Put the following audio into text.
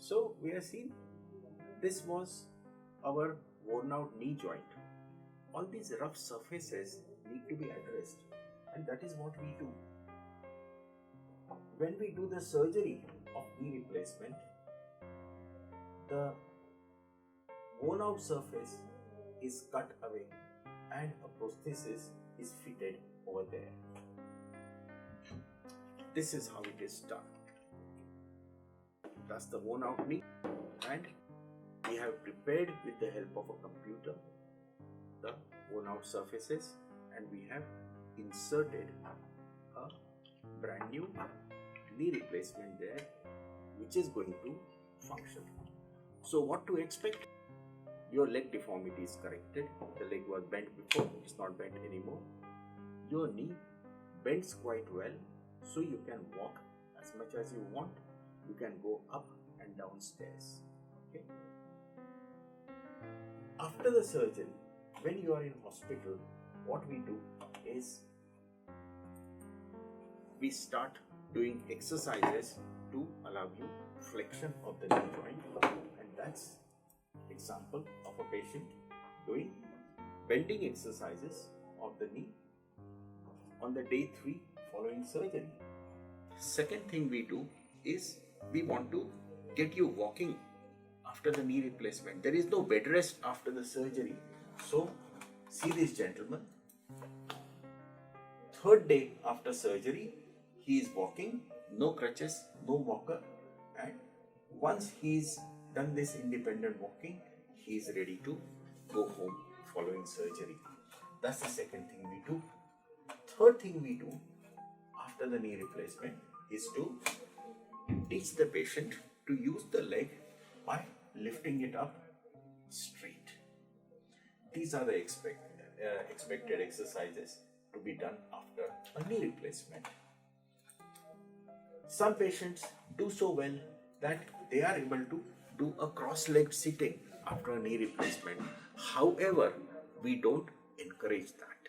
So we have seen this was our worn out knee joint. All these rough surfaces need to be addressed, and that is what we do. When we do the surgery of knee replacement, the worn out surface is cut away and a prosthesis is fitted over there. This is how it is done. That's the worn out knee, and we have prepared with the help of a computer the worn out surfaces, and we have inserted a brand new knee replacement there which is going to function. So what to expect? Your leg deformity is corrected. The leg was bent before, it's not bent anymore. Your knee bends quite well, so you can walk as much as you want. You can go up and down stairs. Okay? After the surgery, when you are in hospital, what we do is we start doing exercises to allow you flexion of the knee joint, and that's example of a patient doing bending exercises of the knee on the day 3 following surgery. Second thing we do is we want to get you walking after the knee replacement. There is no bed rest after the surgery. So see this gentleman, 3rd day after surgery, he is walking, no crutches, no walker, and once he's done this independent walking, he is ready to go home following surgery. That's the second thing we do. Third thing we do after the knee replacement is to teach the patient to use the leg by lifting it up straight. These are the expected exercises to be done after a knee replacement. Some patients do so well that they are able to do a cross-legged sitting after a knee replacement. However, we don't encourage that.